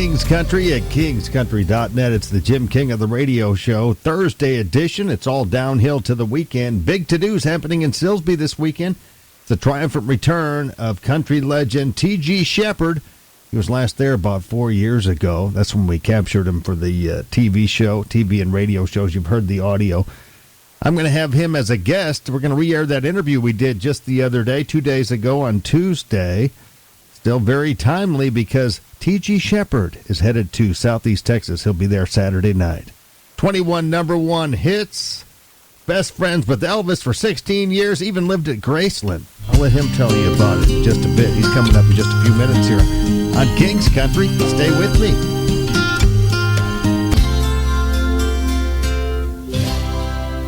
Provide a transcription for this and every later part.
King's Country at kingscountry.net. It's the Jim King of the Radio Show, Thursday edition. It's all downhill to the weekend. Big to-dos happening in Silsbee this weekend. It's the triumphant return of country legend T.G. Shepherd. He was last there about 4 years ago. That's when we captured him for the TV and radio shows. You've heard the audio. I'm going to have him as a guest. We're going to re-air that interview we did just the other day, 2 days ago on Tuesday. Still very timely because T.G. Shepherd is headed to Southeast Texas. He'll be there Saturday night. 21 number one hits. Best friends with Elvis for 16 years. Even lived at Graceland. I'll let him tell you about it in just a bit. He's coming up in just a few minutes here on King's Country. Stay with me.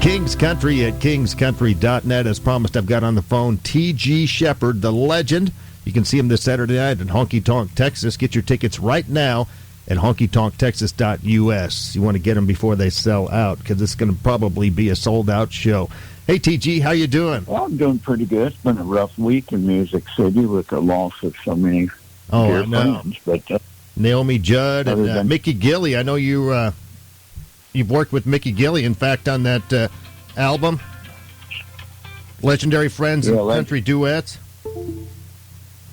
King's Country at kingscountry.net. As promised, I've got on the phone T.G. Shepherd, the legend. You can see him this Saturday night in Honky Tonk, Texas. Get your tickets right now at honkytonktexas.us. You want to get them before they sell out because it's going to probably be a sold-out show. Hey, TG, how you doing? Well, I'm doing pretty good. It's been a rough week in Music City with the loss of so many dear friends. But Naomi Judd and Mickey Gilley. I know you've worked with Mickey Gilley, in fact, on that album, Legendary Friends and Country Duets.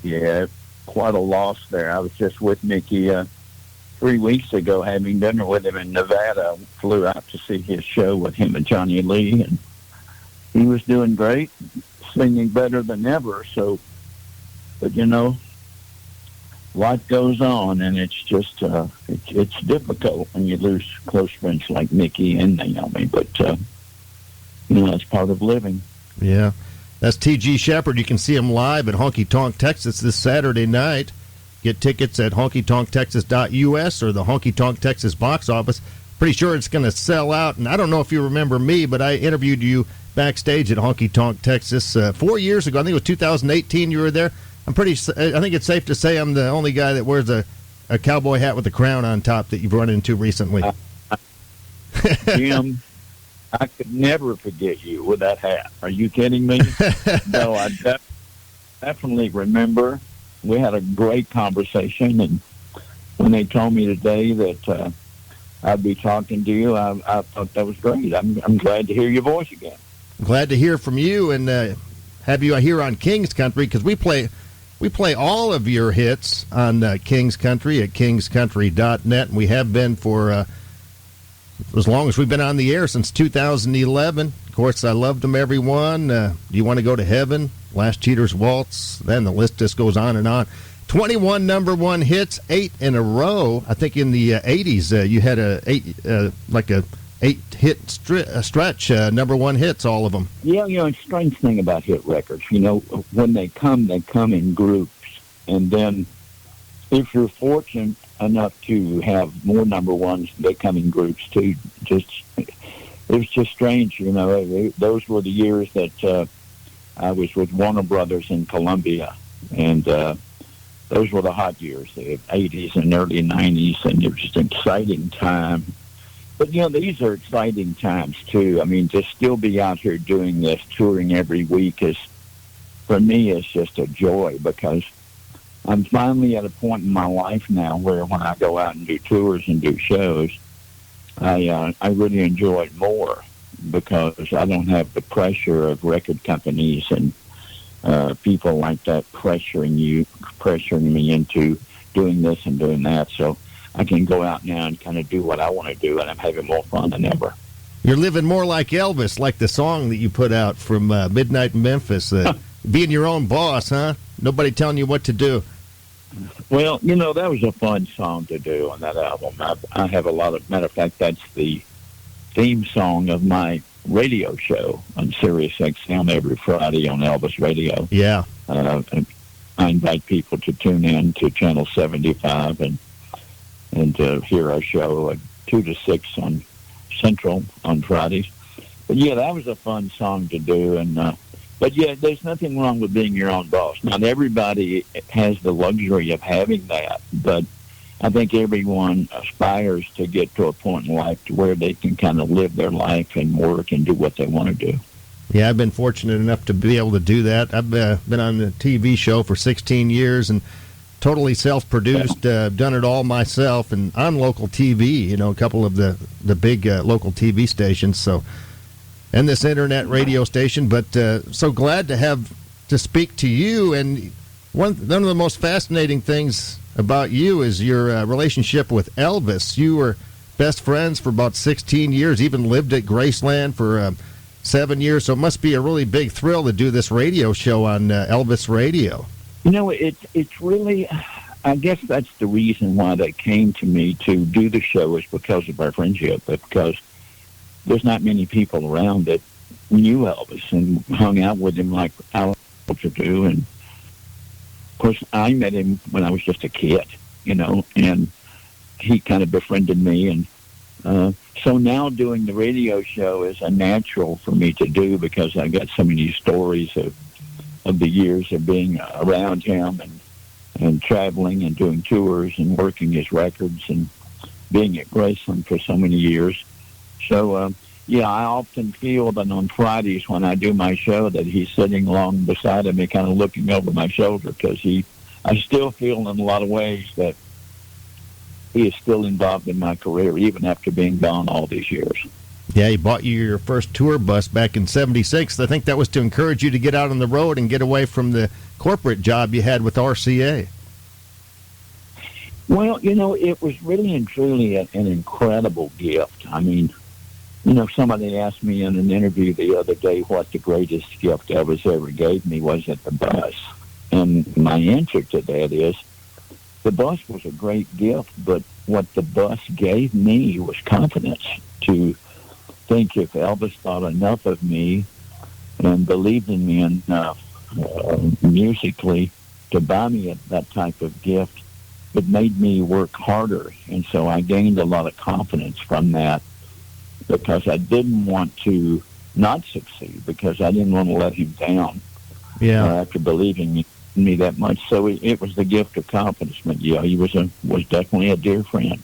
Yeah, quite a loss there. I was just with Mickey 3 weeks ago having dinner with him in Nevada. Flew out to see his show with him and Johnny Lee, and he was doing great, singing better than ever. So, but you know, life goes on, and it's just it's difficult when you lose close friends like Mickey and Naomi. But you know, that's part of living. Yeah. That's T.G. Shepherd. You can see him live at Honky Tonk, Texas this Saturday night. Get tickets at honkytonktexas.us or the Honky Tonk, Texas box office. Pretty sure it's going to sell out. And I don't know if you remember me, but I interviewed you backstage at Honky Tonk, Texas 4 years ago. I think it was 2018 you were there. I think it's safe to say I'm the only guy that wears a cowboy hat with a crown on top that you've run into recently. Jim, I could never forget you with that hat. Are you kidding me? No, I definitely remember. We had a great conversation, and when they told me today that I'd be talking to you, I thought that was great. I'm glad to hear your voice again. Glad to hear from you and have you here on King's Country, because we play all of your hits on King's Country at kingscountry.net, and we have been for as long as we've been on the air, since 2011. Of course, I loved them, every one. Do You Want to Go to Heaven? Last Cheater's Waltz. Then the list just goes on and on. 21 number one hits, 8 in a row. I think in the 80s you had a 8-hit stretch, number one hits, all of them. Yeah, you know, it's a strange thing about hit records. You know, when they come in groups. And then if you're fortunate enough to have more number ones, they come in groups too. It was just strange, you know. Those were the years that I was with Warner Brothers in Columbia, and those were the hot years, the 80s and early 90s, and it was just an exciting time. But, you know, these are exciting times too. I mean, to still be out here doing this, touring every week, for me, it's just a joy, because I'm finally at a point in my life now where when I go out and do tours and do shows, I really enjoy it more, because I don't have the pressure of record companies and people like that pressuring me into doing this and doing that. So I can go out now and kind of do what I want to do, and I'm having more fun than ever. You're living more like Elvis, like the song that you put out from Midnight in Memphis, being your own boss, huh? Nobody telling you what to do. Well, you know, that was a fun song to do on that album. I have a lot of, matter of fact, that's the theme song of my radio show on Sirius XM every Friday on Elvis Radio. Yeah. And I invite people to tune in to Channel 75 and hear our show at 2 to 6 on Central on Fridays. But yeah, that was a fun song to do, and but yeah, there's nothing wrong with being your own boss. Not everybody has the luxury of having that, but I think everyone aspires to get to a point in life to where they can kind of live their life and work and do what they want to do. Yeah, I've been fortunate enough to be able to do that. I've been on the TV show for 16 years, and totally self-produced, done it all myself, and on local TV, a couple of the big local TV stations, and this internet radio station. But so glad to speak to you. And one of the most fascinating things about you is your relationship with Elvis. You were best friends for about 16 years, even lived at Graceland for 7 years, so it must be a really big thrill to do this radio show on Elvis Radio. It's really, I guess that's the reason why they came to me to do the show, is because of our friendship, because there's not many people around that knew Elvis and hung out with him like I was to do. And, of course, I met him when I was just a kid, and he kind of befriended me. And so now doing the radio show is a natural for me to do, because I got so many stories of the years of being around him and traveling and doing tours and working his records and being at Graceland for so many years. So, I often feel that on Fridays when I do my show that he's sitting along beside of me, kind of looking over my shoulder, because I still feel in a lot of ways that he is still involved in my career, even after being gone all these years. Yeah, he bought you your first tour bus back in '76. I think that was to encourage you to get out on the road and get away from the corporate job you had with RCA. Well, it was really and truly an incredible gift. I mean, somebody asked me in an interview the other day what the greatest gift Elvis ever gave me was at the bus. And my answer to that is, the bus was a great gift, but what the bus gave me was confidence to think if Elvis thought enough of me and believed in me enough musically to buy me that type of gift, it made me work harder. And so I gained a lot of confidence from that, because I didn't want to not succeed, because I didn't want to let him down after believing in me that much. So it was the gift of confidence. But he was definitely a dear friend.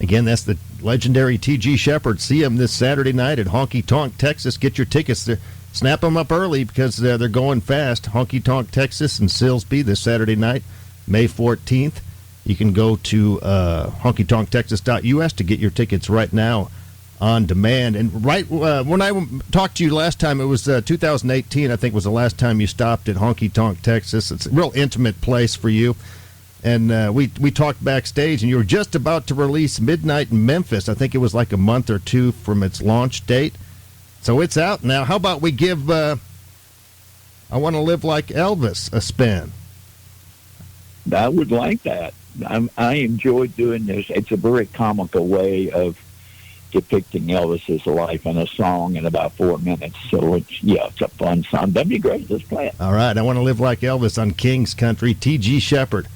Again, that's the legendary T.G. Shepherd. See him this Saturday night at Honky Tonk, Texas. Get your tickets there. Snap them up early, because they're going fast. Honky Tonk, Texas, and Silsbee this Saturday night, May 14th. You can go to honkytonktexas.us to get your tickets right now on demand. And when I talked to you last time, it was 2018, I think, was the last time you stopped at Honky Tonk, Texas. It's a real intimate place for you. And we talked backstage, and you were just about to release Midnight in Memphis. I think it was like a month or two from its launch date. So it's out now. How about we give I Want to Live Like Elvis a spin? I would like that. I enjoyed doing this. It's a very comical way of depicting Elvis's life in a song in about 4 minutes. So it's a fun song. That'd be great. Let's play it. All right. I Want to Live Like Elvis on King's Country. T.G. Shepherd.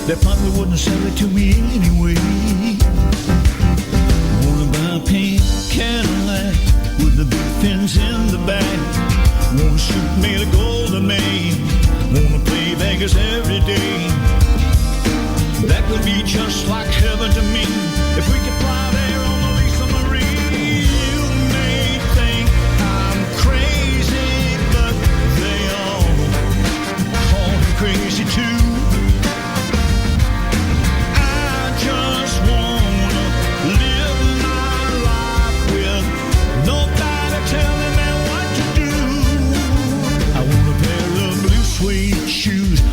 They probably wouldn't sell it to me anyway. Wanna buy a pink Cadillac with the big fins in the back. Want a suit made of gold and Maine. Wanna play Vegas every day. That would be just like heaven to me if we could fly there on the Lisa Marie. You may think I'm crazy, but they all call me crazy too.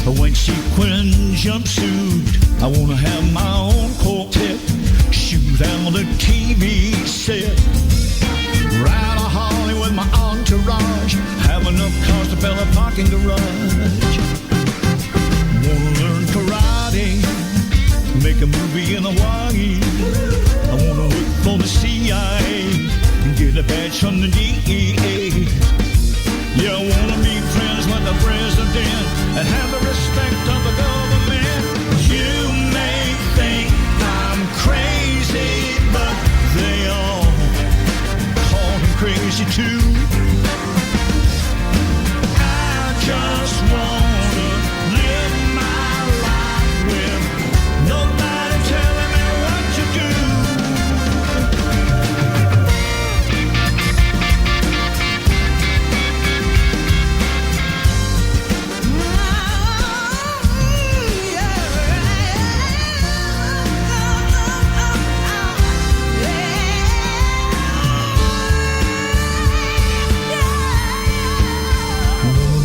A white sequin jumpsuit. I want to have my own quartet. Shoot out the TV set. Ride a Harley with my entourage. Have enough cars to fill a parking garage. Want to learn karate. Make a movie in Hawaii. I want to work for the CIA. Get a badge from the DEA. Yeah, I want to be friends with the president. in and have the respect of the government. You may think I'm crazy, but they all call him crazy too. I just wanna live my life with nobody telling me what to do.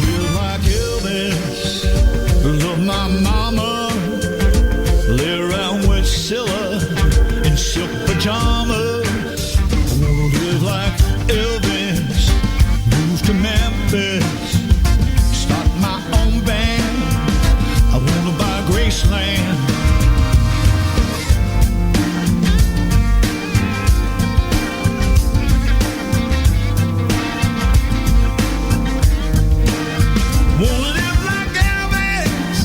Live like Elvis, love my mama, live around with Scylla in silk pajamas. I wanna live like Elvis, move to Memphis, start my own band. I wanna buy Graceland. Wanna live like Elvis.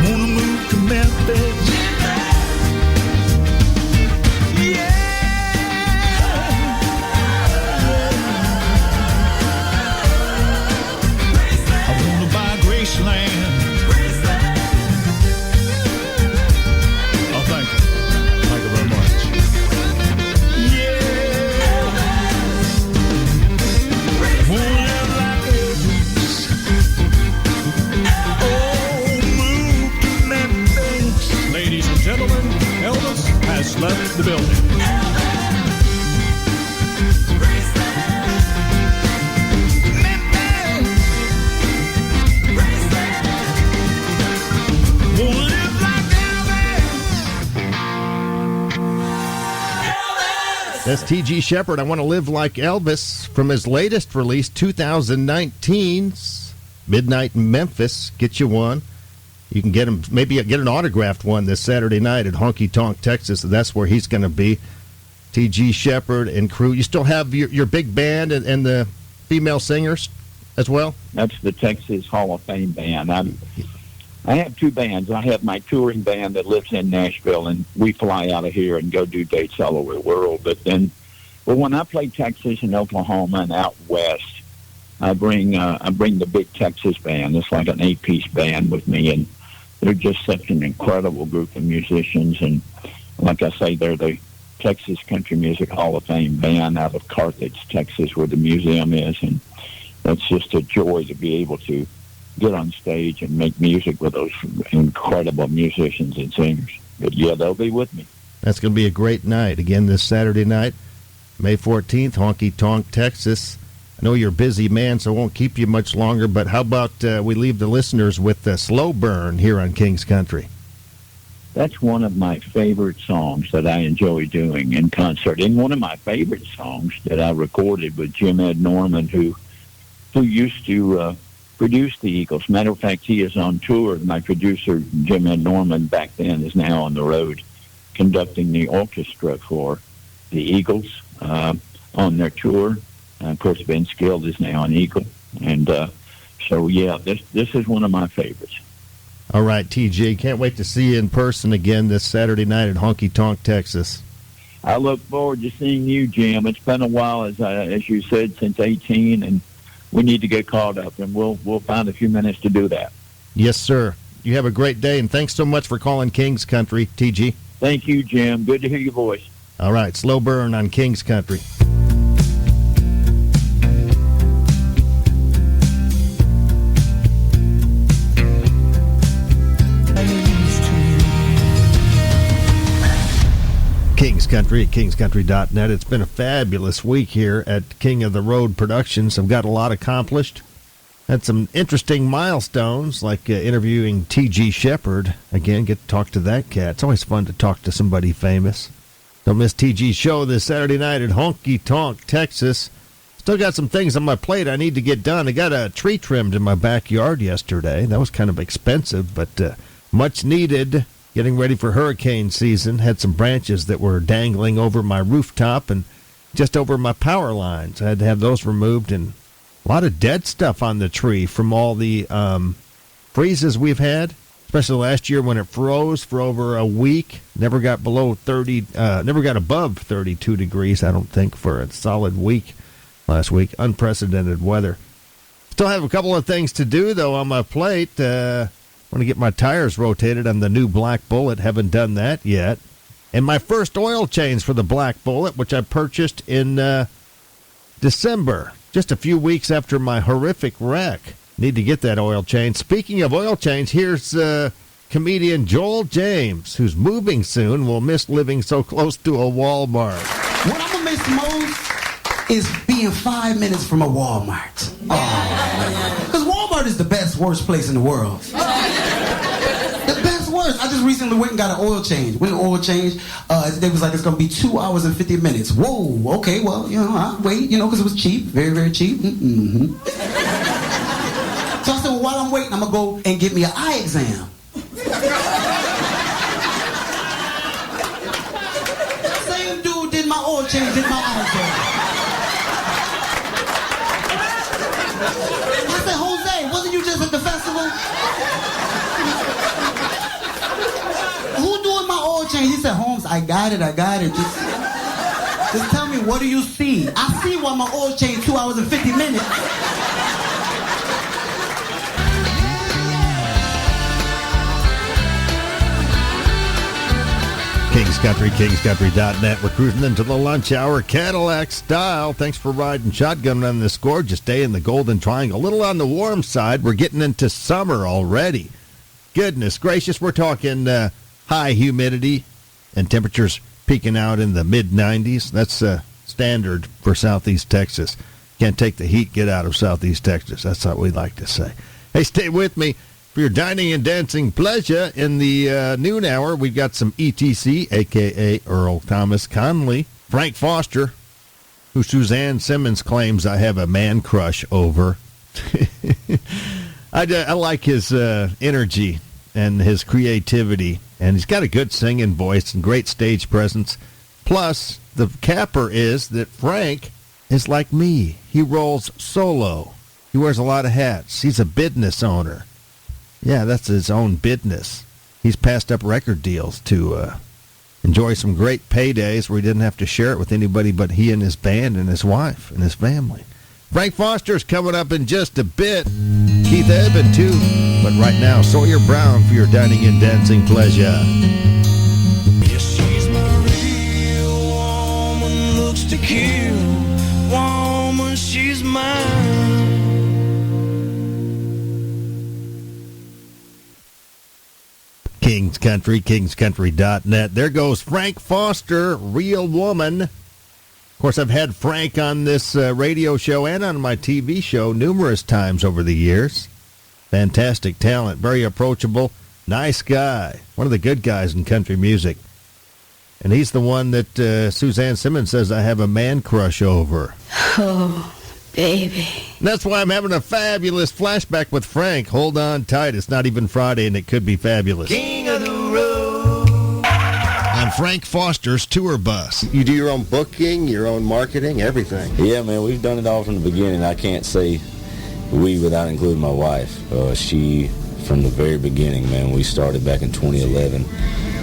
Wanna move to Memphis. Yeah. I wanna buy Graceland. Oh, thank you. Thank you very much. Yeah. Wanna live like Elvis. Oh, move to Memphis. Ladies and gentlemen, Elvis has left the building. Wanna live like Elvis. That's T.G. Shepherd. I Want to Live Like Elvis from his latest release, 2019's Midnight in Memphis. Get you one. You can get him, maybe get an autographed one this Saturday night at Honky Tonk, Texas. That's where he's going to be. T.G. Shepherd and crew. You still have your big band and the female singers as well? That's the Texas Hall of Fame band. I have two bands. I have my touring band that lives in Nashville, and we fly out of here and go do dates all over the world. But when I play Texas and Oklahoma and out west, I bring the big Texas band. It's like an 8-piece band with me, and they're just such an incredible group of musicians. And like I say, they're the Texas Country Music Hall of Fame band out of Carthage, Texas, where the museum is, and that's just a joy to be able to get on stage and make music with those incredible musicians and singers. But yeah, they'll be with me. That's going to be a great night. Again, this Saturday night, May 14th, Honky Tonk, Texas. I know you're a busy man, so I won't keep you much longer, but how about we leave the listeners with Slow Burn here on King's Country? That's one of my favorite songs that I enjoy doing in concert. And one of my favorite songs that I recorded with Jim Ed Norman, who used to produce the Eagles. Matter of fact, he is on tour. My producer, Jim Ed Norman, back then is now on the road conducting the orchestra for the Eagles on their tour. Of course, Ben Skilled is now an Eagle. And so, yeah, this is one of my favorites. All right, TJ, can't wait to see you in person again this Saturday night at Honky Tonk, Texas. I look forward to seeing you, Jim. It's been a while, as you said, since 18, and we need to get caught up, and we'll find a few minutes to do that. Yes, sir. You have a great day, and thanks so much for calling King's Country, TG. Thank you, Jim. Good to hear your voice. All right, Slow Burn on King's Country. King's Country at kingscountry.net. It's been a fabulous week here at King of the Road Productions. I've got a lot accomplished. Had some interesting milestones, like interviewing T.G. Shepherd. Again, get to talk to that cat. It's always fun to talk to somebody famous. Don't miss T.G.'s show this Saturday night at Honky Tonk, Texas. Still got some things on my plate I need to get done. I got a tree trimmed in my backyard yesterday. That was kind of expensive, but much needed. Getting ready for hurricane season. Had some branches that were dangling over my rooftop and just over my power lines. I had to have those removed, and a lot of dead stuff on the tree from all the freezes we've had, especially last year when it froze for over a week. Never got above 32 degrees, I don't think, for a solid week last week. Unprecedented weather. Still have a couple of things to do, though, on my plate. Want to get my tires rotated on the new Black Bullet. Haven't done that yet. And my first oil change for the Black Bullet, which I purchased in December, just a few weeks after my horrific wreck. Need to get that oil change. Speaking of oil change, here's comedian Joel James, who's moving soon, will miss living so close to a Walmart. What I'm going to miss most is being 5 minutes from a Walmart. Because Walmart is the best, worst place in the world. The best, worst. I just recently went and got an oil change. Went an oil change. They was like, it's going to be 2 hours and 50 minutes. Whoa, okay, well, I'll wait, because it was cheap. Very, very cheap. Mm-hmm. So I said, well, while I'm waiting, I'm going to go and get me an eye exam. Same dude did my oil change, did my eye exam. I said, Jose, wasn't you just at the festival? Who doing my oil change? He said, Holmes, I got it. Just tell me, what do you see? I see why my oil change 2 hours and 50 minutes. Kings Country, kingscountry.net. We're cruising into the lunch hour, Cadillac style. Thanks for riding shotgun on this gorgeous day in the Golden Triangle. A little on the warm side. We're getting into summer already. Goodness gracious, we're talking high humidity and temperatures peaking out in the mid-90s. That's standard for Southeast Texas. Can't take the heat, get out of Southeast Texas. That's what we like to say. Hey, stay with me. For your dining and dancing pleasure in the noon hour, we've got some ETC, a.k.a. Earl Thomas Conley, Frank Foster, who Suzanne Simmons claims I have a man crush over. I like his energy and his creativity, and he's got a good singing voice and great stage presence. Plus, the capper is that Frank is like me. He rolls solo. He wears a lot of hats. He's a business owner. Yeah, that's his own business. He's passed up record deals to enjoy some great paydays where he didn't have to share it with anybody but he and his band and his wife and his family. Frank Foster's coming up in just a bit. Keith Eben, too. But right now, Sawyer Brown for your dining and dancing pleasure. Yes, she's my real woman, looks to kill. Woman, she's mine. Kings Country, kingscountry.net. There goes Frank Foster, Real Woman. Of course, I've had Frank on this radio show and on my TV show numerous times over the years. Fantastic talent, very approachable, nice guy, one of the good guys in country music. And he's the one that Suzanne Simmons says I have a man crush over. Oh, baby. And that's why I'm having a fabulous flashback with Frank. Hold on tight. It's not even Friday, and it could be fabulous. King of the road. On Frank Foster's tour bus. You do your own booking, your own marketing, everything. Yeah, man, we've done it all from the beginning. I can't say we without including my wife. She, from the very beginning, man, we started back in 2011,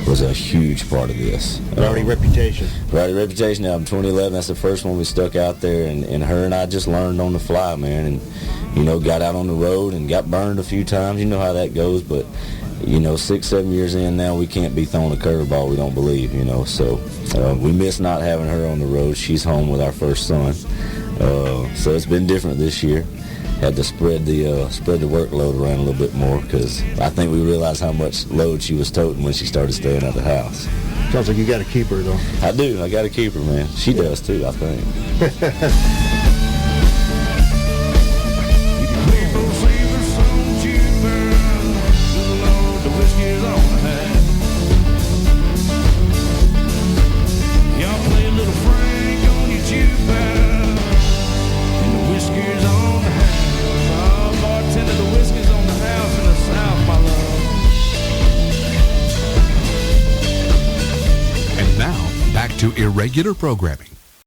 was a huge part of this. Rowdy Reputation. Rowdy Reputation album, 2011, that's the first one we stuck out there, and her and I just learned on the fly, man, and, got out on the road and got burned a few times. You know how that goes, but, 6-7 years in now, we can't be throwing a curveball, we don't believe, so we miss not having her on the road. She's home with our first son, so it's been different this year. Had to spread the workload around a little bit more because I think we realized how much load she was toting when she started staying at the house. Sounds like you got to keep her, though. I do. I got to keep her, man. She does, too, I think. To irregular programming